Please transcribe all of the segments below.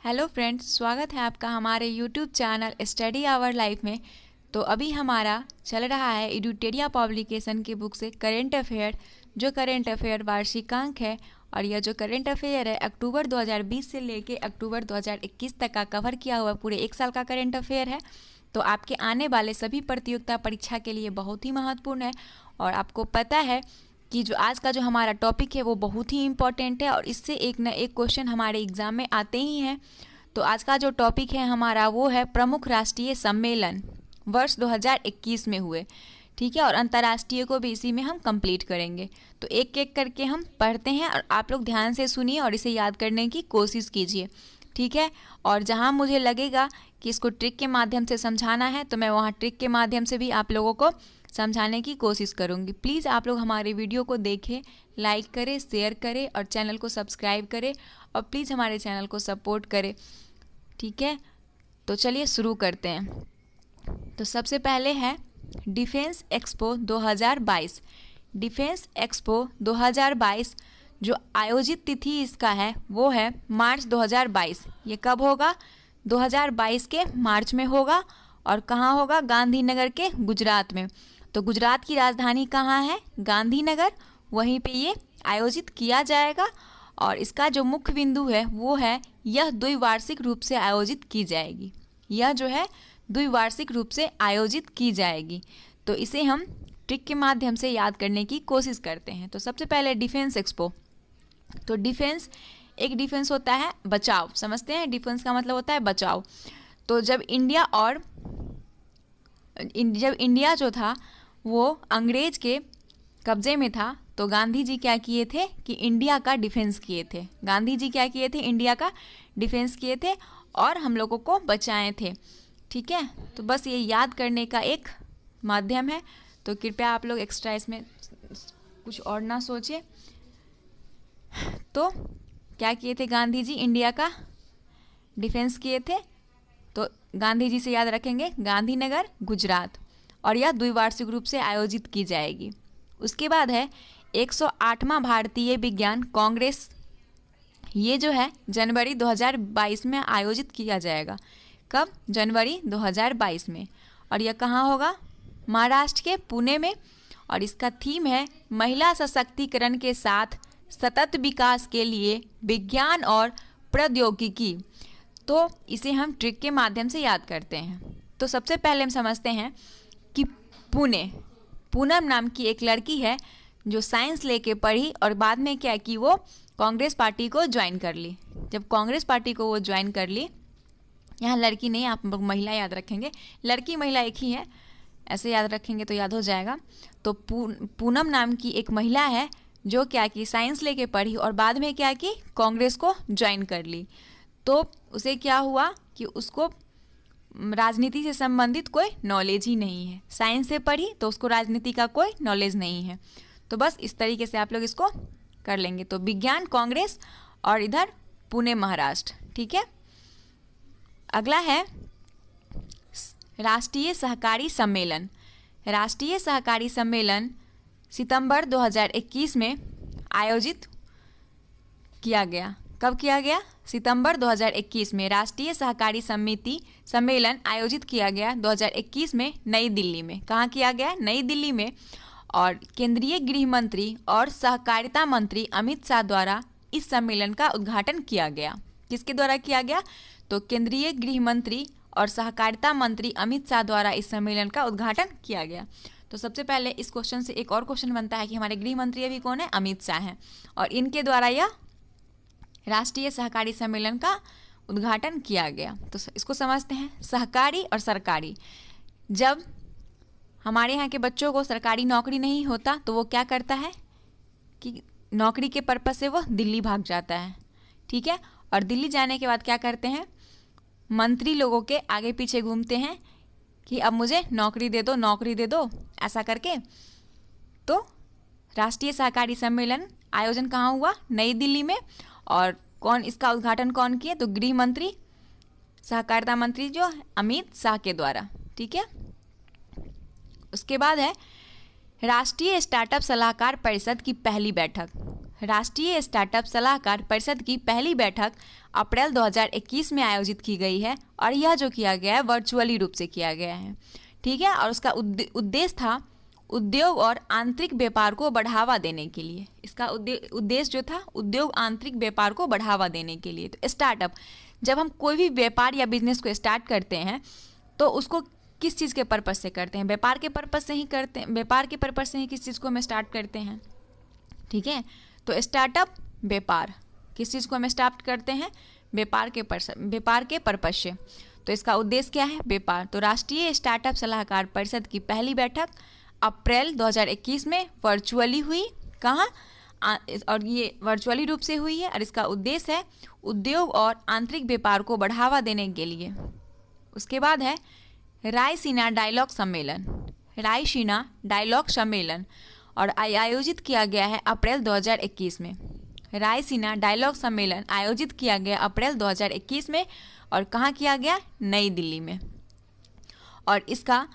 Hello friends, स्वागत है आपका हमारे YouTube channel Study Our Life में। तो अभी हमारा चल रहा है एडुटेरिया पब्लिकेशन की बुक से करेंट अफेयर, जो करेंट अफेयर वार्षिकांक है। और यह जो करेंट अफेयर है अक्टूबर 2020 से लेके अक्टूबर 2021 तक का कवर किया हुआ पूरे एक साल का करेंट अफेयर है। तो आपके आने वाले सभी प्रतियोगिता परीक्षा के लिए बहुत ही महत्वपूर्ण है। और आपको पता है कि जो आज का जो हमारा टॉपिक है वो बहुत ही इम्पॉर्टेंट है और इससे एक न एक क्वेश्चन हमारे एग्जाम में आते ही हैं। तो आज का जो टॉपिक है हमारा वो है प्रमुख राष्ट्रीय सम्मेलन वर्ष 2021 में हुए, ठीक है। और अंतर्राष्ट्रीय को भी इसी में हम कंप्लीट करेंगे। तो एक एक करके हम पढ़ते हैं और आप लोग ध्यान से सुनिए और इसे याद करने की कोशिश कीजिए, ठीक है। और जहाँ मुझे लगेगा कि इसको ट्रिक के माध्यम से समझाना है तो मैं वहाँ ट्रिक के माध्यम से भी आप लोगों को समझाने की कोशिश करूँगी। प्लीज़ आप लोग हमारे वीडियो को देखें, लाइक करें, शेयर करें और चैनल को सब्सक्राइब करें और प्लीज़ हमारे चैनल को सपोर्ट करें, ठीक है। तो चलिए शुरू करते हैं। तो सबसे पहले है डिफेंस एक्सपो 2022। डिफेंस एक्सपो 2022 जो आयोजित तिथि इसका है वो है मार्च 2022। ये कब होगा? 2022 के मार्च में होगा। और कहाँ होगा? गांधीनगर के गुजरात में। तो गुजरात की राजधानी कहाँ है? गांधीनगर। वहीं पे ये आयोजित किया जाएगा। और इसका जो मुख्य बिंदु है वो है यह द्विवार्षिक रूप से आयोजित की जाएगी। यह जो है द्विवार्षिक रूप से आयोजित की जाएगी। तो इसे हम ट्रिक के माध्यम से याद करने की कोशिश करते हैं। तो सबसे पहले डिफेंस एक्सपो। तो डिफेंस, एक डिफेंस होता है बचाव, समझते हैं। डिफेंस का मतलब होता है बचाव। तो जब इंडिया जो था वो अंग्रेज के कब्जे में था तो गांधी जी क्या किए थे कि इंडिया का डिफेंस किए थे। गांधी जी क्या किए थे? इंडिया का डिफेंस किए थे और हम लोगों को बचाए थे, ठीक है। तो बस ये याद करने का एक माध्यम है। तो कृपया आप लोग एक्स्ट्रा इसमें कुछ और ना सोचिए। तो क्या किए थे गांधी जी? इंडिया का डिफेंस किए थे। तो गांधी जी से याद रखेंगे गांधीनगर गुजरात। और यह द्विवार्षिक रूप से आयोजित की जाएगी। उसके बाद है 108वां भारतीय विज्ञान कांग्रेस। ये जो है जनवरी 2022 में आयोजित किया जाएगा। कब? जनवरी 2022 में। और यह कहाँ होगा? महाराष्ट्र के पुणे में। और इसका थीम है महिला सशक्तिकरण के साथ सतत विकास के लिए विज्ञान और प्रौद्योगिकी। तो इसे हम ट्रिक के माध्यम से याद करते हैं। तो सबसे पहले हम समझते हैं कि पूनम नाम की एक लड़की है जो साइंस लेके पढ़ी और बाद में क्या कि वो कांग्रेस पार्टी को ज्वाइन कर ली। जब कांग्रेस पार्टी को वो ज्वाइन कर ली, यहाँ लड़की नहीं, आप महिला याद रखेंगे, लड़की महिला एक ही है, ऐसे याद रखेंगे तो याद हो जाएगा। तो पूनम नाम की एक महिला है जो क्या कि साइंस लेके पढ़ी और बाद में क्या कि कांग्रेस को ज्वाइन कर ली। तो उसे क्या हुआ कि उसको राजनीति से संबंधित कोई नॉलेज ही नहीं है। साइंस से पढ़ी तो उसको राजनीति का कोई नॉलेज नहीं है। तो बस इस तरीके से आप लोग इसको कर लेंगे। तो विज्ञान कांग्रेस और इधर पुणे महाराष्ट्र, ठीक है। अगला है राष्ट्रीय सहकारी सम्मेलन। राष्ट्रीय सहकारी सम्मेलन सितंबर 2021 में आयोजित किया गया। कब किया गया? सितंबर 2021 में राष्ट्रीय सहकारी समिति सम्मेलन आयोजित किया गया 2021 में नई दिल्ली में। कहाँ किया गया? नई दिल्ली में। और केंद्रीय गृह मंत्री और सहकारिता मंत्री अमित शाह द्वारा इस सम्मेलन का उद्घाटन किया गया। किसके द्वारा किया गया? तो केंद्रीय गृह मंत्री और सहकारिता मंत्री अमित शाह द्वारा इस सम्मेलन का उद्घाटन किया गया। तो सबसे पहले इस क्वेश्चन से एक और क्वेश्चन बनता है कि हमारे गृह मंत्री अभी कौन है? अमित शाह हैं। और इनके द्वारा यह राष्ट्रीय सहकारी सम्मेलन का उद्घाटन किया गया। तो इसको समझते हैं सहकारी और सरकारी। जब हमारे यहाँ के बच्चों को सरकारी नौकरी नहीं होता तो वो क्या करता है कि नौकरी के पर्पस से वो दिल्ली भाग जाता है, ठीक है। और दिल्ली जाने के बाद क्या करते हैं? मंत्री लोगों के आगे पीछे घूमते हैं कि अब मुझे नौकरी दे दो, नौकरी दे दो, ऐसा करके। तो राष्ट्रीय सहकारी सम्मेलन आयोजन कहाँ हुआ? नई दिल्ली में। और कौन इसका उद्घाटन कौन किए? तो गृह मंत्री, सहकारिता मंत्री जो अमित शाह के द्वारा, ठीक है। उसके बाद है राष्ट्रीय स्टार्टअप सलाहकार परिषद की पहली बैठक। राष्ट्रीय स्टार्टअप सलाहकार परिषद की पहली बैठक अप्रैल 2021 में आयोजित की गई है और यह जो किया गया है वर्चुअली रूप से किया गया है। ठीक है, और उसका उद्देश्य था उद्योग और आंतरिक व्यापार को बढ़ावा देने के लिए। इसका उद्देश्य जो था उद्योग आंतरिक व्यापार को बढ़ावा देने के लिए। तो स्टार्टअप, जब हम कोई भी व्यापार या बिजनेस को स्टार्ट करते हैं तो उसको किस चीज़ के पर्पज़ से करते हैं? व्यापार के पर्पज़ से ही करते हैं। व्यापार के पर्पज़ से ही किस चीज़ को हम स्टार्ट करते हैं। ठीक है, तो स्टार्टअप व्यापार, किस चीज़ को हम स्टार्ट करते हैं? व्यापार के पर्पज़ से। तो इसका उद्देश्य क्या है? व्यापार। तो राष्ट्रीय स्टार्टअप सलाहकार परिषद की पहली बैठक अप्रैल 2021 में वर्चुअली हुई। कहाँ? और ये वर्चुअली रूप से हुई है और इसका उद्देश्य है उद्योग और आंतरिक व्यापार को बढ़ावा देने के लिए। उसके बाद है रायसीना डायलॉग सम्मेलन। रायसीना डायलॉग सम्मेलन और आयोजित किया गया है अप्रैल 2021 में। रायसीना डायलॉग सम्मेलन आयोजित किया गया अप्रैल 2021 में और कहाँ किया गया? नई दिल्ली में। और इसका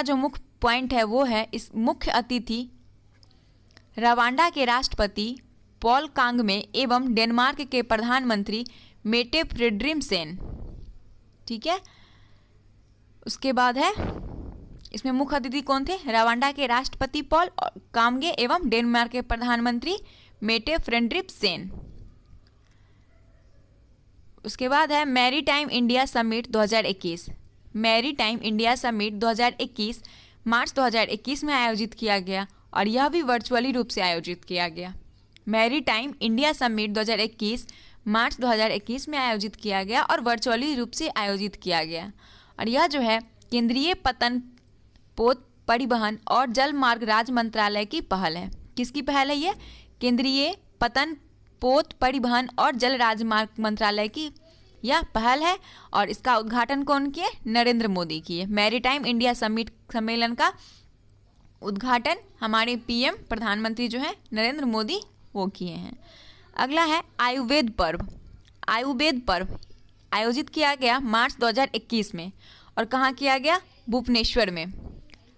जो मुख्य पॉइंट है वो है, इस मुख्य अतिथि रवांडा के राष्ट्रपति पॉल कांगमे एवं डेनमार्क के प्रधानमंत्री मेटे फ्रेडरिक्सन। ठीक है, उसके बाद है इसमें मुख्य अतिथि कौन थे? रवांडा के राष्ट्रपति पॉल कांगमे एवं डेनमार्क के प्रधानमंत्री मेटे फ्रेडरिक्सन। उसके बाद है maritime India summit 2021। Maritime India summit 2021 मार्च 2021 में आयोजित किया गया और यह भी वर्चुअली रूप से आयोजित किया गया। मैरीटाइम इंडिया समिट 2021 मार्च 2021 में आयोजित किया गया और वर्चुअली रूप से आयोजित किया गया। और यह जो है केंद्रीय पतन पोत परिवहन और जल मार्ग राज्य मंत्रालय की पहल है। किसकी पहल है ये? केंद्रीय पतन पोत परिवहन और जल राजमार्ग मंत्रालय की यह पहल है और इसका उद्घाटन कौन किए? नरेंद्र मोदी किए। मैरीटाइम इंडिया सम्मेलन का उद्घाटन हमारे पीएम प्रधानमंत्री जो है नरेंद्र मोदी वो किए हैं। अगला है आयुर्वेद पर्व। आयुर्वेद पर्व आयोजित किया गया मार्च 2021 में और कहाँ किया गया? भुवनेश्वर में।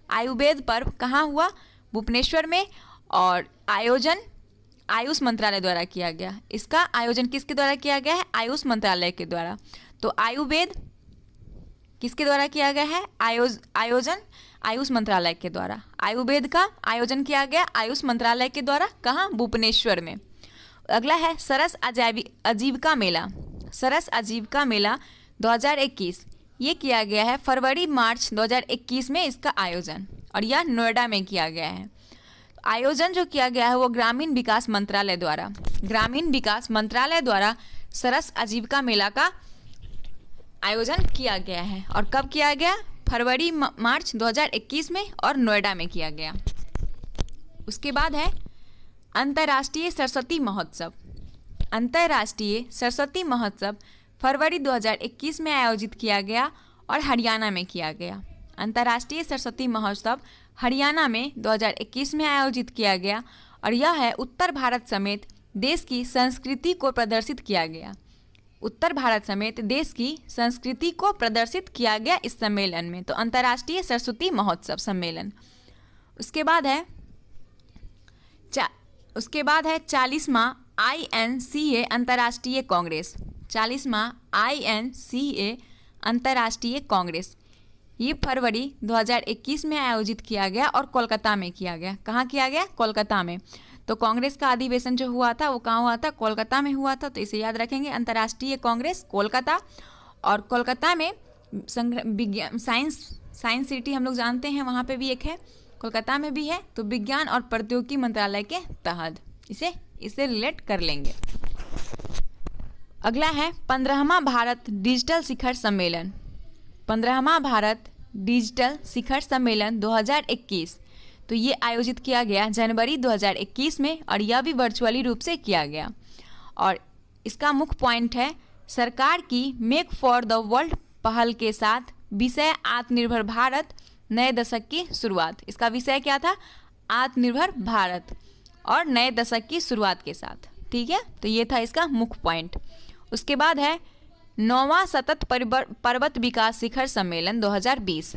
आयुर्वेद पर्व कहाँ हुआ? भुवनेश्वर में। और आयोजन आयुष मंत्रालय द्वारा किया गया। इसका आयोजन किसके द्वारा किया गया है? आयुष मंत्रालय के द्वारा। तो आयुर्वेद किसके द्वारा किया गया है? आयोजन आयुष मंत्रालय के द्वारा। आयुर्वेद का आयोजन किया गया आयुष मंत्रालय के द्वारा। कहाँ? भुवनेश्वर में। अगला है सरस आजीविका मेला। सरस आजीविका मेला 2021 ये किया गया है फरवरी मार्च 2021 में इसका आयोजन और यह नोएडा में किया गया है। आयोजन जो किया गया है वो ग्रामीण विकास मंत्रालय द्वारा सरस आजीविका मेला का आयोजन किया गया है। और कब किया गया? फरवरी मार्च 2021 में और नोएडा में किया गया। उसके बाद है अंतर्राष्ट्रीय सरस्वती महोत्सव। अंतर्राष्ट्रीय सरस्वती महोत्सव फरवरी 2021 में आयोजित किया गया और हरियाणा में किया गया। अंतर्राष्ट्रीय सरस्वती महोत्सव हरियाणा में 2021 में आयोजित किया गया और यह है उत्तर भारत समेत देश की संस्कृति को प्रदर्शित किया गया। उत्तर भारत समेत देश की संस्कृति को प्रदर्शित किया गया इस सम्मेलन में। तो अंतर्राष्ट्रीय सरस्वती महोत्सव सम्मेलन। उसके बाद है 40वां INCA अंतर्राष्ट्रीय कांग्रेस। 40वां INCA अंतर्राष्ट्रीय कांग्रेस ये फरवरी 2021 में आयोजित किया गया और कोलकाता में किया गया। कहाँ किया गया? कोलकाता में। तो कांग्रेस का अधिवेशन जो हुआ था वो कहाँ हुआ था? कोलकाता में हुआ था। तो इसे याद रखेंगे, अंतर्राष्ट्रीय कांग्रेस कोलकाता। और कोलकाता में विज्ञान साइंस सिटी हम लोग जानते हैं, वहाँ पे भी एक है, कोलकाता में भी है। तो विज्ञान और प्रौद्योगिकी मंत्रालय के तहत इसे रिलेट कर लेंगे। अगला है 15वां भारत डिजिटल शिखर सम्मेलन। 15वां भारत डिजिटल शिखर सम्मेलन 2021 तो ये आयोजित किया गया जनवरी 2021 में और यह भी वर्चुअली रूप से किया गया। और इसका मुख्य पॉइंट है सरकार की मेक फॉर द वर्ल्ड पहल के साथ विषय आत्मनिर्भर भारत नए दशक की शुरुआत। इसका विषय क्या था? आत्मनिर्भर भारत और नए दशक की शुरुआत के साथ। ठीक है, तो ये था इसका मुख्य पॉइंट। उसके बाद है 9वां सतत पर्वत विकास शिखर सम्मेलन 2020।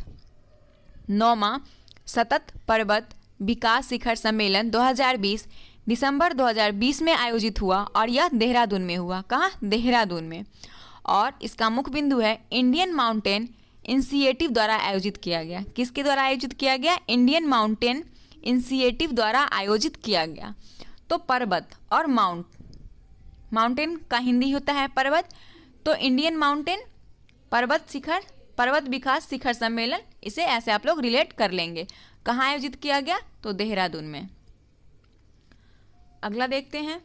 9वां सतत पर्वत विकास शिखर सम्मेलन 2020 दिसंबर 2020 में आयोजित हुआ और यह देहरादून में हुआ। कहाँ? देहरादून में। और इसका मुख्य बिंदु है इंडियन माउंटेन इनिशिएटिव द्वारा आयोजित किया गया। किसके द्वारा आयोजित किया गया? इंडियन माउंटेन इनिशिएटिव द्वारा आयोजित किया गया। तो पर्वत और माउंटेन का हिंदी होता है पर्वत, तो इंडियन माउंटेन पर्वत विकास शिखर सम्मेलन, इसे ऐसे आप लोग रिलेट कर लेंगे। कहाँ आयोजित किया गया? तो देहरादून में। अगला देखते हैं।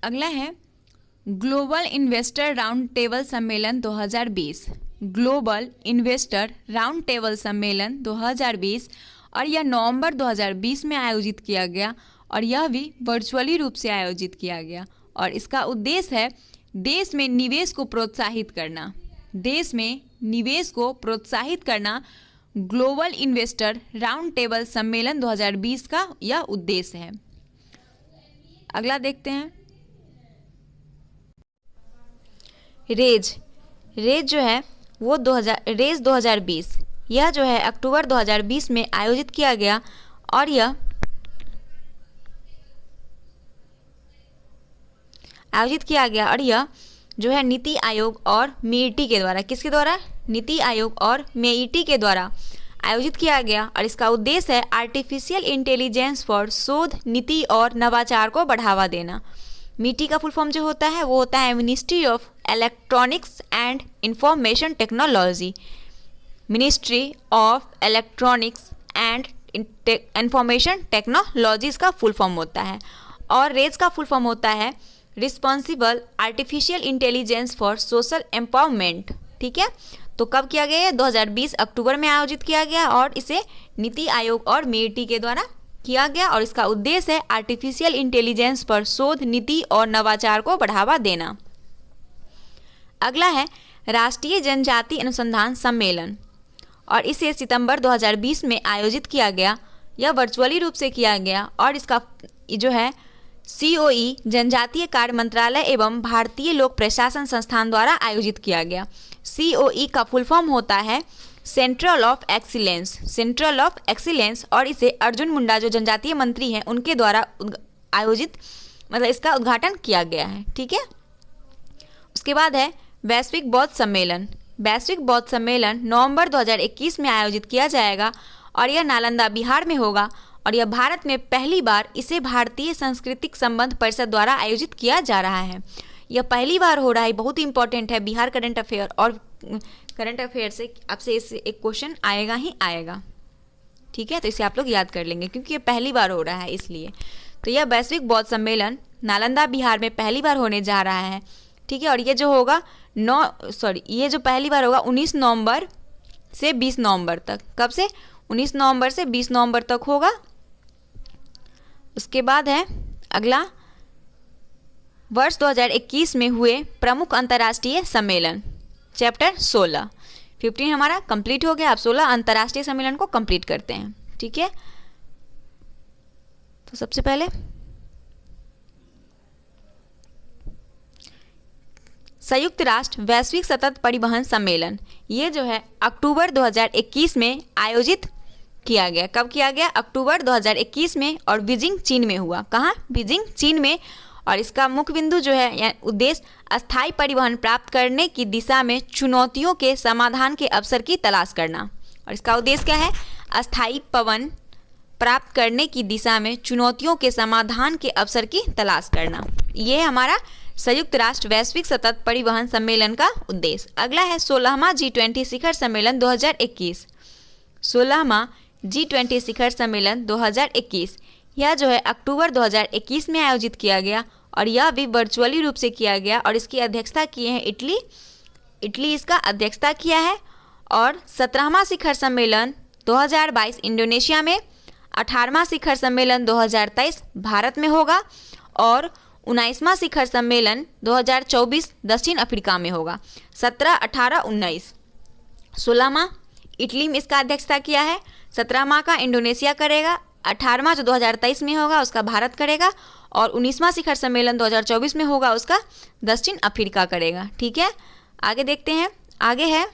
अगला है ग्लोबल इन्वेस्टर राउंड टेबल सम्मेलन 2020। ग्लोबल इन्वेस्टर राउंड टेबल सम्मेलन 2020, और यह नवंबर 2020 में आयोजित किया गया और यह भी वर्चुअली रूप से आयोजित किया गया। और इसका उद्देश्य है देश में निवेश को प्रोत्साहित करना। देश में निवेश को प्रोत्साहित करना ग्लोबल इन्वेस्टर राउंड टेबल सम्मेलन 2020 का यह उद्देश्य है। अगला देखते हैं। रेज जो है वो रेज 2020, यह जो है अक्टूबर 2020 में आयोजित किया गया और यह जो है नीति आयोग और मेईटी के द्वारा, किसके द्वारा? नीति आयोग और मेईटी के द्वारा आयोजित किया गया। और इसका उद्देश्य है आर्टिफिशियल इंटेलिजेंस फॉर शोध, नीति और नवाचार को बढ़ावा देना। मीटी का फुल फॉर्म जो होता है वो होता है ministry of electronics and information technology. Ministry of electronics and information technology इसका फुल फॉर्म होता है। और रेज का फुल फॉर्म होता है responsible artificial intelligence for social empowerment. ठीक है, तो कब किया गया? 2020 अक्टूबर में आयोजित किया गया और इसे नीति आयोग और मेईटी के द्वारा किया गया। और इसका उद्देश्य है आर्टिफिशियल इंटेलिजेंस पर शोध, नीति और नवाचार को बढ़ावा देना। अगला है राष्ट्रीय जनजाति अनुसंधान सम्मेलन, और इसे सितंबर 2020 में आयोजित किया गया। यह वर्चुअली रूप से किया गया और इसका जो है COE जनजातीय कार्य मंत्रालय एवं भारतीय लोक प्रशासन संस्थान द्वारा आयोजित किया गया। COE का फुल फॉर्म होता है सेंट्रल ऑफ एक्सीलेंस, और इसे अर्जुन मुंडा जो जनजातीय मंत्री हैं उनके द्वारा आयोजित इसका उद्घाटन किया गया है। ठीक है, उसके बाद है वैश्विक बौद्ध सम्मेलन। वैश्विक बौद्ध सम्मेलन नवंबर 2021 में आयोजित किया जाएगा और यह नालंदा बिहार में होगा। और यह भारत में पहली बार इसे भारतीय सांस्कृतिक संबंध परिषद द्वारा आयोजित किया जा रहा है। यह पहली बार हो रहा है, बहुत इंपॉर्टेंट है बिहार करंट अफेयर, और करंट अफेयर से आपसे इससे एक क्वेश्चन आएगा ही आएगा। ठीक है, तो इसे आप लोग याद कर लेंगे क्योंकि ये पहली बार हो रहा है इसलिए। तो यह वैश्विक बौद्ध सम्मेलन नालंदा बिहार में पहली बार होने जा रहा है। ठीक है, और ये जो होगा ये जो पहली बार होगा 19 नवंबर से 20 नवंबर तक। कब से? 19 नवंबर से 20 नवंबर तक होगा। उसके बाद है अगला वर्ष 2021 में हुए प्रमुख अंतर्राष्ट्रीय सम्मेलन, चैप्टर 16। 15 हमारा कंप्लीट हो गया। अब 16 अंतर्राष्ट्रीय सम्मेलन को कंप्लीट करते हैं। ठीक है, तो सबसे पहले संयुक्त राष्ट्र वैश्विक सतत परिवहन सम्मेलन, ये जो है अक्टूबर 2021 में आयोजित किया गया। कब किया गया? अक्टूबर 2021 में, और बीजिंग चीन में हुआ। कहाँ? बीजिंग चीन में। और इसका मुख्य बिंदु जो है या उद्देश्य अस्थायी परिवहन प्राप्त करने की दिशा में चुनौतियों के समाधान के अवसर की तलाश करना। और इसका उद्देश्य क्या है? अस्थायी पवन प्राप्त करने की दिशा में चुनौतियों के समाधान के अवसर की तलाश करना। ये हमारा संयुक्त राष्ट्र वैश्विक सतत परिवहन सम्मेलन का उद्देश्य। अगला है 16वां G20 शिखर सम्मेलन 2021। 16वां G20 शिखर सम्मेलन 2021 यह जो है अक्टूबर 2021 में आयोजित किया गया और यह भी वर्चुअली रूप से किया गया। और इसकी अध्यक्षता किए हैं इटली इसका अध्यक्षता किया है। और 17वां शिखर सम्मेलन 2022 इंडोनेशिया में, 18वां शिखर सम्मेलन 2023 भारत में होगा और 19वां शिखर सम्मेलन 2024 दक्षिण अफ्रीका में होगा। 17, 18, 19। 16वां इटली में इसका अध्यक्षता किया है, 17वां का इंडोनेशिया करेगा, 18वां जो 2023 में होगा उसका भारत करेगा और 19वां शिखर सम्मेलन 2024 में होगा उसका दक्षिण अफ्रीका करेगा। ठीक है, आगे देखते हैं। आगे है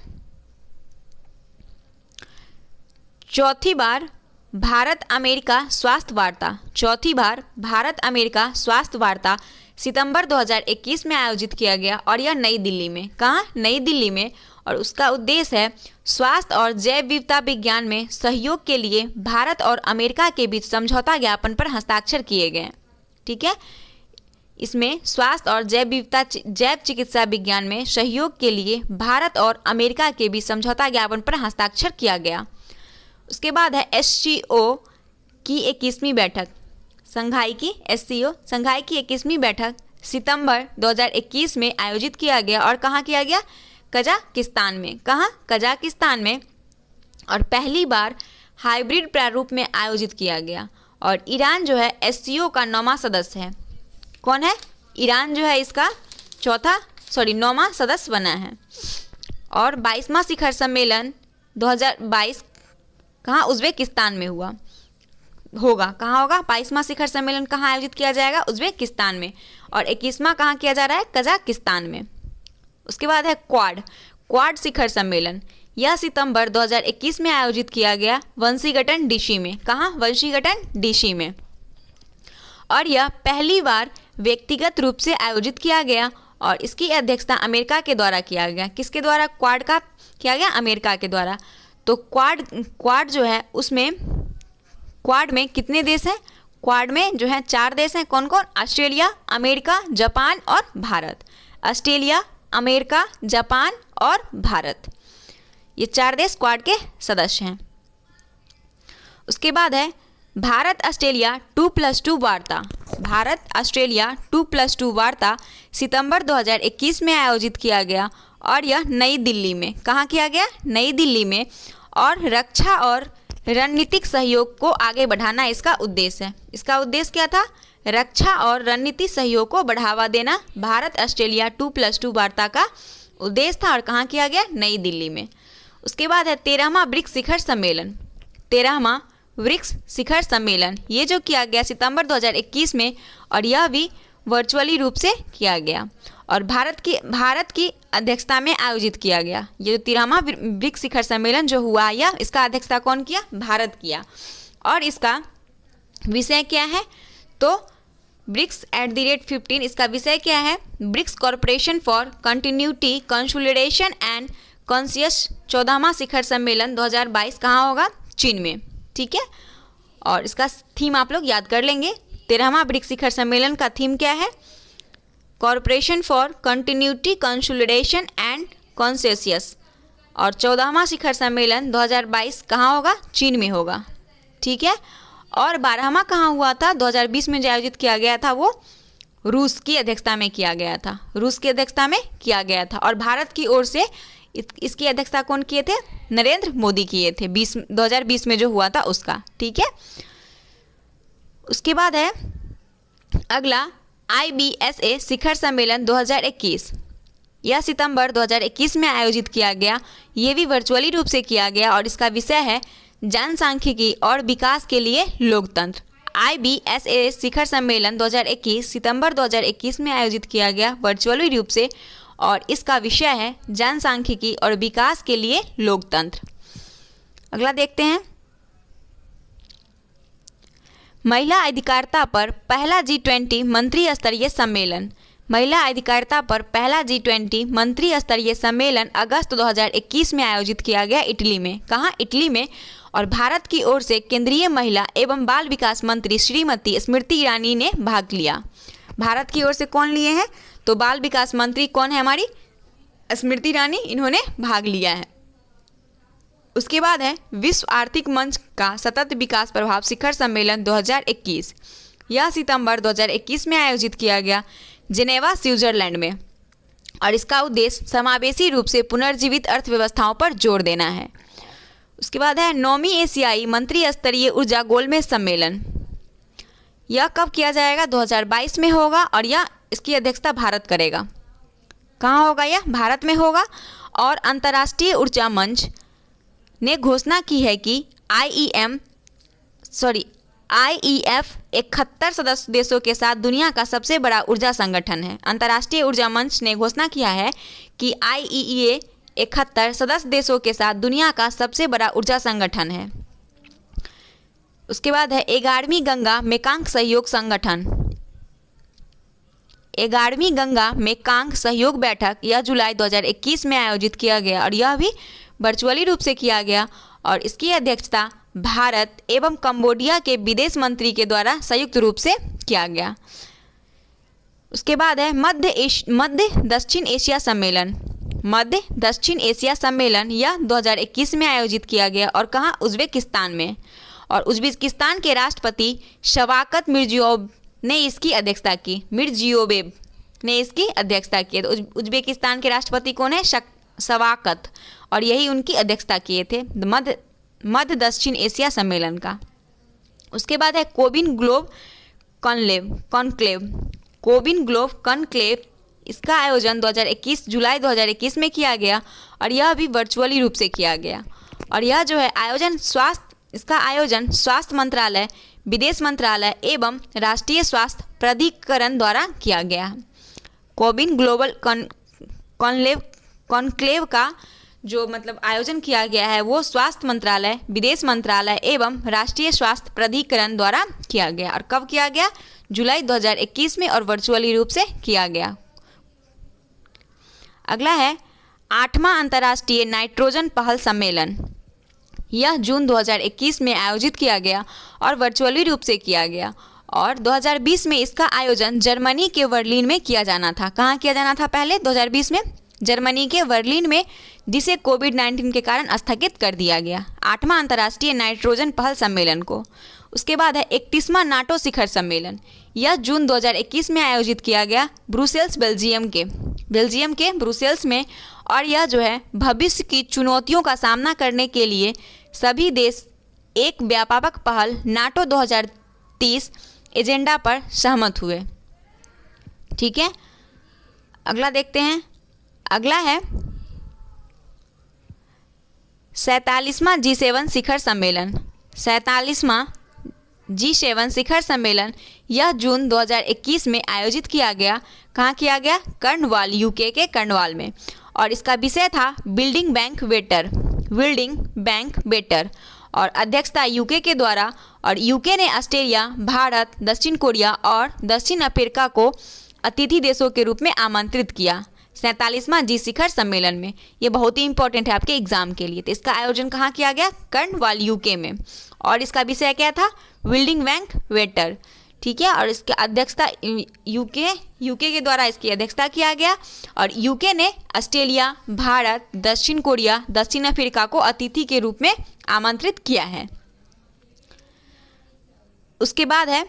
चौथी बार भारत अमेरिका स्वास्थ्य वार्ता, चौथी बार भारत अमेरिका स्वास्थ्य वार्ता सितंबर 2021 में आयोजित किया गया और यह नई दिल्ली में, कहाँ, नई दिल्ली में। और उसका उद्देश्य है स्वास्थ्य और जैव विविधता विज्ञान में सहयोग के लिए भारत और अमेरिका के बीच समझौता ज्ञापन पर हस्ताक्षर किए गए। ठीक है, इसमें स्वास्थ्य और जैव चिकित्सा विज्ञान में सहयोग के लिए भारत और अमेरिका के बीच समझौता ज्ञापन पर हस्ताक्षर किया गया। उसके बाद है SCO की 21वीं बैठक, संघाई की SCO संघाई की 21वीं बैठक सितंबर 2021 में आयोजित किया गया और कहाँ किया गया, कजाकिस्तान में, कहाँ, कजाकिस्तान में। और पहली बार हाइब्रिड प्रारूप में आयोजित किया गया। और ईरान जो है SCO का 9वां सदस्य है। कौन है, ईरान जो है इसका 9वां सदस्य बना है। और 22वां शिखर सम्मेलन 2022 कहाँ, उज़्बेकिस्तान में होगा, कहाँ होगा, 22वां शिखर सम्मेलन कहाँ आयोजित किया जाएगा, उज़्बेकिस्तान में। और 21वां कहाँ किया जा रहा है, कजाकिस्तान में। उसके बाद है क्वाड शिखर सम्मेलन, यह सितंबर 2021 में आयोजित किया गया वंशीगटन डीसी में, कहाँ, वंशीगटन डीसी में। और यह पहली बार व्यक्तिगत रूप से आयोजित किया गया और इसकी अध्यक्षता अमेरिका के द्वारा किया गया। किसके द्वारा, क्वाड का किया गया, अमेरिका के द्वारा। तो क्वाड जो है उसमें, क्वाड में कितने देश हैं, क्वाड में जो है 4 देश हैं। कौन कौन, ऑस्ट्रेलिया, अमेरिका, जापान और भारत। ऑस्ट्रेलिया, अमेरिका, जापान और भारत, ये 4 देश क्वाड के सदस्य हैं। उसके बाद है भारत ऑस्ट्रेलिया 2+2 वार्ता, भारत ऑस्ट्रेलिया 2+2 वार्ता सितंबर 2021 में आयोजित किया गया और यह नई दिल्ली में, कहाँ किया गया, नई दिल्ली में। और रक्षा और रणनीतिक सहयोग को आगे बढ़ाना इसका उद्देश्य है। इसका उद्देश्य क्या था, रक्षा और रणनीतिक सहयोग को बढ़ावा देना भारत ऑस्ट्रेलिया 2+2 वार्ता का उद्देश्य था। और कहाँ किया गया, नई दिल्ली में। उसके बाद है 13वां ब्रिक्स शिखर सम्मेलन, 13वां ब्रिक्स शिखर सम्मेलन, ये जो किया गया सितंबर 2021 में और यह भी वर्चुअली रूप से किया गया और भारत की अध्यक्षता में आयोजित किया गया। ये जो 13वां ब्रिक्स शिखर सम्मेलन जो हुआ, यह इसका अध्यक्षता कौन किया, भारत किया। और इसका विषय क्या है, तो ब्रिक्स @15, इसका विषय क्या है, BRICS corporation for continuity consolidation and conscious 14वां शिखर सम्मेलन 2022 कहाँ होगा, चीन में। ठीक है, और इसका थीम आप लोग याद कर लेंगे। 13वां ब्रिक्स शिखर सम्मेलन का थीम क्या है, corporation for continuity consolidation and conscious. और 14वां शिखर सम्मेलन 2022 कहाँ होगा, चीन में होगा। ठीक है, और 12वां कहाँ हुआ था, 2020 में जो आयोजित किया गया था वो रूस की अध्यक्षता में किया गया था, रूस की अध्यक्षता में किया गया था। और भारत की ओर से इसकी अध्यक्षता कौन किए थे, नरेंद्र मोदी किए थे 2020 में जो हुआ था उसका। ठीक है, उसके बाद है अगला IBSA शिखर सम्मेलन 2021, यह सितंबर 2021 में आयोजित किया गया, ये भी वर्चुअली रूप से किया गया और इसका विषय है जनसांख्यिकी और विकास के लिए लोकतंत्र। IBSA शिखर सम्मेलन 2021 सितंबर 2021 में आयोजित किया गया वर्चुअली रूप से और इसका विषय है जनसांख्यिकी और विकास के लिए लोकतंत्र। अगला देखते हैं, महिला अधिकारिता पर पहला G20 मंत्री स्तरीय सम्मेलन, महिला अधिकारिता पर पहला G20 मंत्री स्तरीय सम्मेलन अगस्त 2021 में आयोजित किया गया इटली में, कहाँ, इटली में। और भारत की ओर से केंद्रीय महिला एवं बाल विकास मंत्री श्रीमती स्मृति ईरानी ने भाग लिया। भारत की ओर से कौन लिए हैं, तो बाल विकास मंत्री कौन है, हमारी स्मृति ईरानी, इन्होंने भाग लिया है। उसके बाद है विश्व आर्थिक मंच का सतत विकास प्रभाव शिखर सम्मेलन 2021, यह सितंबर 2021 में आयोजित किया गया जिनेवा, स्विट्जरलैंड में। और इसका उद्देश्य समावेशी रूप से पुनर्जीवित अर्थव्यवस्थाओं पर जोर देना है। उसके बाद है 9वीं एशियाई मंत्री स्तरीय ऊर्जा गोलमेज सम्मेलन, यह कब किया जाएगा, 2022 में होगा और यह इसकी अध्यक्षता भारत करेगा। कहाँ होगा, यह भारत में होगा। और अंतर्राष्ट्रीय ऊर्जा मंच ने घोषणा की है कि IEF 71 सदस्य देशों के साथ दुनिया का सबसे बड़ा ऊर्जा संगठन है। अंतर्राष्ट्रीय ऊर्जा मंच ने घोषणा किया है कि IEA 71 सदस्य देशों के साथ दुनिया का सबसे बड़ा ऊर्जा संगठन है। उसके बाद है 11वीं गंगा मेकांग सहयोग संगठन। 11वीं गंगा मेकांग सहयोग बैठक यह जुलाई 2021 में आयोजित किया गया और यह भी वर्चुअली रूप से किया गया और इसकी अध्यक्षता भारत एवं कंबोडिया के विदेश मंत्री के द्वारा संयुक्त रूप से किया गया। उसके बाद है मध्य दक्षिण एशिया सम्मेलन। मध्य दक्षिण एशिया सम्मेलन यह 2021 में आयोजित किया गया और कहाँ, उज्बेकिस्तान में। और उज्बेकिस्तान के राष्ट्रपति शवाकत मिर्जियोयेव ने इसकी अध्यक्षता की। मिर्जियोयेव ने इसकी अध्यक्षता की। तो उज्बेकिस्तान के राष्ट्रपति कौन है? शवाकत, और यही उनकी अध्यक्षता किए थे मध्य दक्षिण एशिया सम्मेलन का। उसके बाद है कोबिन ग्लोब कॉन्क्लेव। कोबिन ग्लोब कॉन्क्लेव इसका आयोजन 2021 जुलाई 2021 में किया गया और यह भी वर्चुअली रूप से किया गया। और यह जो है इसका आयोजन स्वास्थ्य मंत्रालय, विदेश मंत्रालय एवं राष्ट्रीय स्वास्थ्य प्राधिकरण द्वारा किया गया। कोबिन ग्लोबल कॉन्क्लेव का जो आयोजन किया गया है वो स्वास्थ्य मंत्रालय, विदेश मंत्रालय एवं राष्ट्रीय स्वास्थ्य प्राधिकरण द्वारा किया गया। और कब किया गया? जुलाई 2021 में, और वर्चुअली रूप से किया गया। अगला है 8वां अंतर्राष्ट्रीय नाइट्रोजन पहल सम्मेलन। यह जून 2021 में आयोजित किया गया और वर्चुअली रूप से किया गया। और 2020 में इसका आयोजन जर्मनी के बर्लिन में किया जाना था। कहाँ किया जाना था पहले? 2020 में जर्मनी के बर्लिन में, जिसे कोविड-19 के कारण स्थगित कर दिया गया 8वां अंतर्राष्ट्रीय नाइट्रोजन पहल सम्मेलन को। उसके बाद है 31वां नाटो शिखर सम्मेलन। यह जून 2021 में आयोजित किया गया ब्रुसेल्स, बेल्जियम के ब्रुसेल्स में। और यह जो है भविष्य की चुनौतियों का सामना करने के लिए सभी देश एक व्यापक पहल नाटो 2030 एजेंडा पर सहमत हुए। ठीक है, अगला देखते हैं। अगला है 47वां G7 शिखर सम्मेलन। 47वां G7 शिखर सम्मेलन यह जून 2021 में आयोजित किया गया। कहाँ किया गया? कर्नवाल, यूके के कर्नवाल में। और इसका विषय था बिल्डिंग बैंक बेटर, और अध्यक्षता यूके के द्वारा। और यूके ने ऑस्ट्रेलिया, भारत, दक्षिण कोरिया और दक्षिण अफ्रीका को अतिथि देशों के रूप में आमंत्रित किया 47वां जी शिखर सम्मेलन में। ये बहुत ही इंपॉर्टेंट है आपके एग्जाम के लिए। तो इसका आयोजन कहाँ किया गया? कर्नवाल, यूके में। और इसका विषय क्या था? Building bank better. ठीक है, और इसकी अध्यक्षता यूके के द्वारा इसकी अध्यक्षता किया गया। और यूके ने ऑस्ट्रेलिया, भारत, दक्षिण कोरिया, दक्षिण अफ्रीका को अतिथि के रूप में आमंत्रित किया है। उसके बाद है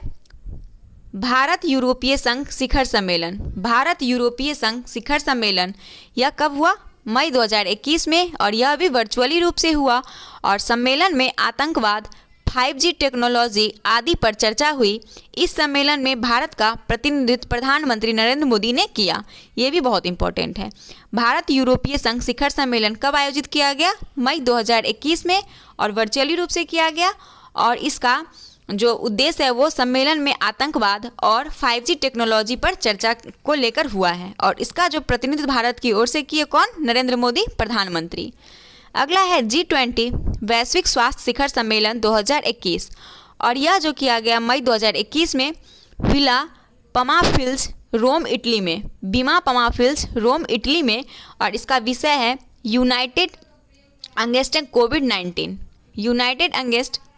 भारत यूरोपीय संघ शिखर सम्मेलन। भारत यूरोपीय संघ शिखर सम्मेलन यह कब हुआ? मई 2021 में, और यह भी वर्चुअली रूप से हुआ। और सम्मेलन में आतंकवाद, 5G टेक्नोलॉजी आदि पर चर्चा हुई। इस सम्मेलन में भारत का प्रतिनिधित्व प्रधानमंत्री नरेंद्र मोदी ने किया। ये भी बहुत इंपॉर्टेंट है। भारत यूरोपीय संघ शिखर सम्मेलन कब आयोजित किया गया? मई 2021 में, और वर्चुअली रूप से किया गया। और इसका जो उद्देश्य है वो सम्मेलन में आतंकवाद और 5G टेक्नोलॉजी पर चर्चा को लेकर हुआ है। और इसका जो प्रतिनिधित्व भारत की ओर से किए कौन? नरेंद्र मोदी, प्रधानमंत्री। अगला है G20 वैश्विक स्वास्थ्य शिखर सम्मेलन 2021, और यह जो किया गया मई 2021 में विला पमाफिल्स, रोम, इटली में। बीमा पमाफिल्स, रोम, इटली में। और इसका विषय है यूनाइटेड अगेंस्ट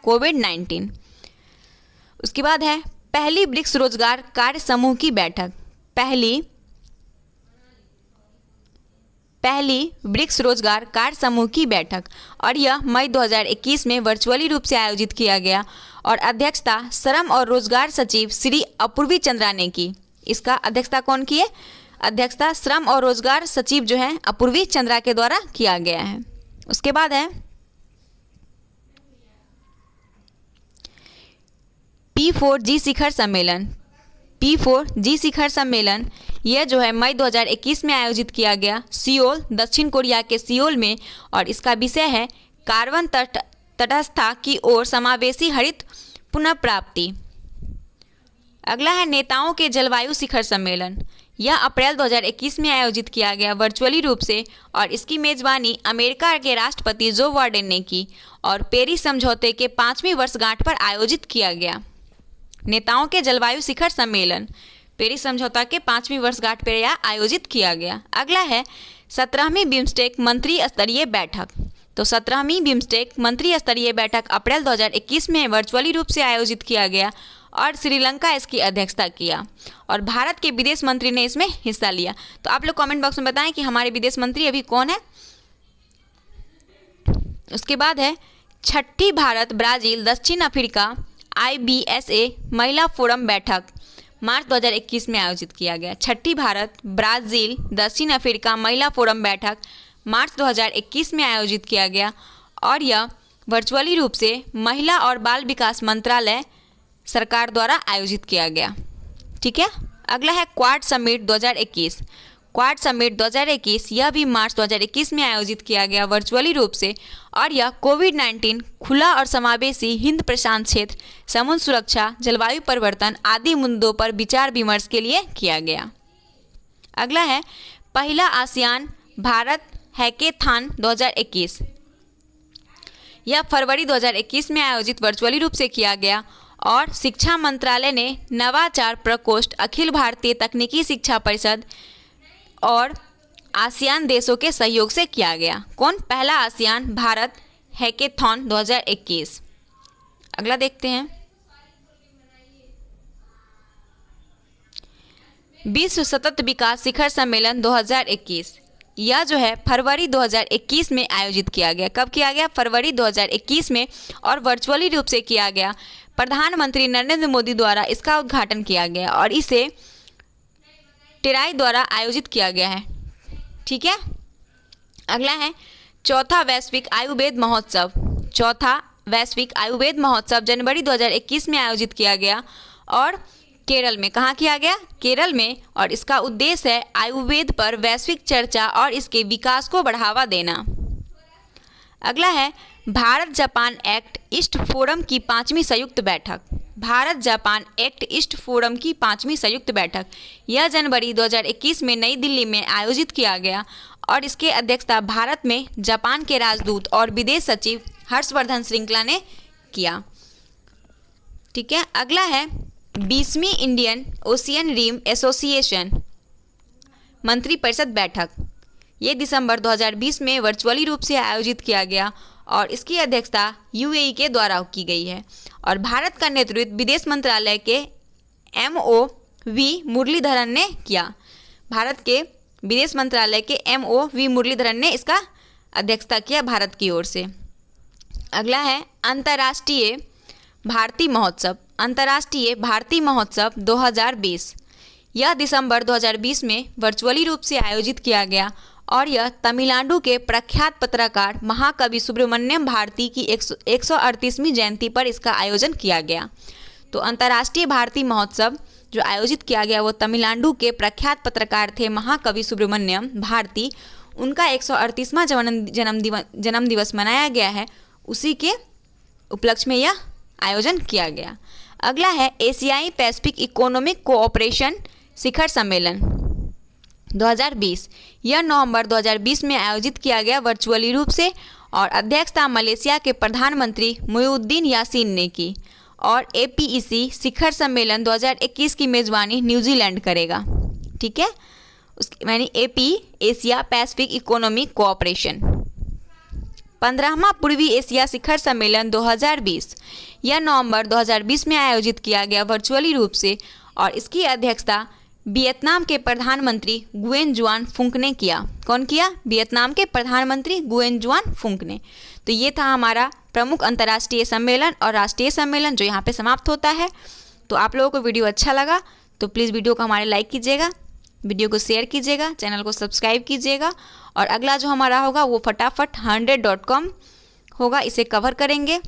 कोविड-19। उसके बाद है पहली ब्रिक्स रोजगार कार्य समूह की बैठक। पहली ब्रिक्स रोजगार कार्य समूह की बैठक, और यह मई 2021 में वर्चुअली रूप से आयोजित किया गया। और अध्यक्षता श्रम और रोजगार सचिव श्री अपूर्वी चंद्रा ने की। इसका अध्यक्षता कौन की है? अध्यक्षता श्रम और रोजगार सचिव जो है अपूर्वी चंद्रा के द्वारा किया गया है। उसके बाद है P4G शिखर सम्मेलन। P4G शिखर सम्मेलन यह जो है मई 2021 में आयोजित किया गया सियोल, दक्षिण कोरिया के सियोल में। और इसका विषय है कार्बन तटस्थता की ओर समावेशी हरित पुनः प्राप्ति। अगला है नेताओं के जलवायु शिखर सम्मेलन। यह अप्रैल 2021 में आयोजित किया गया वर्चुअली रूप से और इसकी मेजबानी अमेरिका के राष्ट्रपति जो बाइडेन ने की और पेरिस समझौते के 5वीं वर्षगांठ पर आयोजित किया गया। नेताओं के जलवायु शिखर सम्मेलन पेरिस समझौता के 5वीं वर्षगांठ पर यह आयोजित किया गया। अगला है 17वीं बिम्स्टेक मंत्री स्तरीय बैठक। तो 17वीं बिम्स्टेक मंत्री स्तरीय बैठक अप्रैल 2021 में वर्चुअली रूप से आयोजित किया गया और श्रीलंका इसकी अध्यक्षता किया और भारत के विदेश मंत्री ने इसमें हिस्सा लिया। तो आप लोग कमेंट बॉक्स में बताएं कि हमारे विदेश मंत्री अभी कौन है। उसके बाद है 6ठी भारत ब्राज़ील दक्षिण अफ्रीका IBSA महिला फोरम बैठक मार्च 2021 में आयोजित किया गया। 6ठी भारत ब्राज़ील दक्षिण अफ्रीका महिला फोरम बैठक मार्च 2021 में आयोजित किया गया और यह वर्चुअली रूप से महिला और बाल विकास मंत्रालय सरकार द्वारा आयोजित किया गया। ठीक है। अगला है क्वाड समिट 2021। क्वाड समिट 2021 यह भी मार्च 2021 में आयोजित किया गया वर्चुअली रूप से और यह कोविड-19, खुला और समावेशी हिंद प्रशांत क्षेत्र, समुद्र सुरक्षा, जलवायु परिवर्तन आदि मुद्दों पर विचार विमर्श के लिए किया गया। अगला है पहला आसियान भारत हैकेथॉन 2021। यह फरवरी 2021 में आयोजित वर्चुअली रूप से किया गया और शिक्षा मंत्रालय ने नवाचार प्रकोष्ठ, अखिल भारतीय तकनीकी शिक्षा परिषद और आसियान देशों के सहयोग से किया गया। कौन? पहला आसियान भारत हैकेथॉन 2021। अगला देखते हैं विश्व सतत विकास शिखर सम्मेलन 2021। यह जो है फरवरी 2021 में आयोजित किया गया। कब किया गया? फरवरी 2021 में और वर्चुअली रूप से किया गया। प्रधानमंत्री नरेंद्र मोदी द्वारा इसका उद्घाटन किया गया और इसे टेराई द्वारा आयोजित किया गया है। ठीक है। अगला है चौथा वैश्विक आयुर्वेद महोत्सव। चौथा वैश्विक आयुर्वेद महोत्सव जनवरी 2021 में आयोजित किया गया और केरल में। कहाँ किया गया? केरल में। और इसका उद्देश्य है आयुर्वेद पर वैश्विक चर्चा और इसके विकास को बढ़ावा देना। अगला है Bharat Japan act east forum की 5वीं संयुक्त बैठक। Bharat Japan act east forum की 5वीं संयुक्त बैठक यह जनवरी 2021 में नई दिल्ली में आयोजित किया गया और इसके अध्यक्षता भारत में जापान के राजदूत और विदेश सचिव हर्षवर्धन श्रृंगला ने किया। ठीक है। अगला है 20वीं इंडियन ओशियन रिम एसोसिएशन मंत्रिपरिषद बैठक। ये दिसंबर 2020 में वर्चुअली रूप से आयोजित किया गया और इसकी अध्यक्षता UAE के द्वारा की गई है और भारत का नेतृत्व विदेश मंत्रालय के MOV मुरलीधरन ने किया। भारत के विदेश मंत्रालय के MOV मुरलीधरन ने इसका अध्यक्षता किया भारत की ओर से। अगला है अंतर्राष्ट्रीय भारती महोत्सव। अंतर्राष्ट्रीय भारती महोत्सव 2020 यह दिसंबर 2020 में वर्चुअली रूप से आयोजित किया गया और यह तमिलनाडु के प्रख्यात पत्रकार महाकवि सुब्रमण्यम भारती की 138वीं जयंती पर इसका आयोजन किया गया। तो अंतर्राष्ट्रीय भारती महोत्सव जो आयोजित किया गया वो तमिलनाडु के प्रख्यात पत्रकार थे महाकवि सुब्रमण्यम भारती। उनका 138वां जन्म दिवस मनाया गया है, उसी के उपलक्ष्य में यह आयोजन किया गया। अगला है एशियाई पैसिफिक इकोनॉमिक कोऑपरेशन शिखर सम्मेलन 2020। यह नवंबर 2020 में आयोजित किया गया वर्चुअली रूप से और अध्यक्षता मलेशिया के प्रधानमंत्री मुइनुद्दीन यासीन ने की और APEC शिखर सम्मेलन 2021 की मेजबानी न्यूजीलैंड करेगा। ठीक है। उसके यानी AP Asia Pacific Economic Cooperation. 15वां पूर्वी एशिया शिखर सम्मेलन 2020 यह नवंबर 2020 में आयोजित किया गया वर्चुअली रूप से और इसकी अध्यक्षता वियतनाम के प्रधानमंत्री गुएन जुआन फुंक ने किया। कौन किया? वियतनाम के प्रधानमंत्री गुएन जुआन फुंक ने। तो ये था हमारा प्रमुख अंतर्राष्ट्रीय सम्मेलन और राष्ट्रीय सम्मेलन जो यहाँ पे समाप्त होता है। तो आप लोगों को वीडियो अच्छा लगा तो प्लीज़ वीडियो को हमारे लाइक कीजिएगा, वीडियो को शेयर कीजिएगा, चैनल को सब्सक्राइब कीजिएगा और अगला जो हमारा होगा वो फटाफट 100.com होगा, इसे कवर करेंगे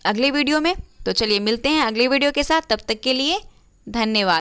अगले वीडियो में। तो चलिए मिलते हैं अगले वीडियो के साथ, तब तक के लिए धन्यवाद।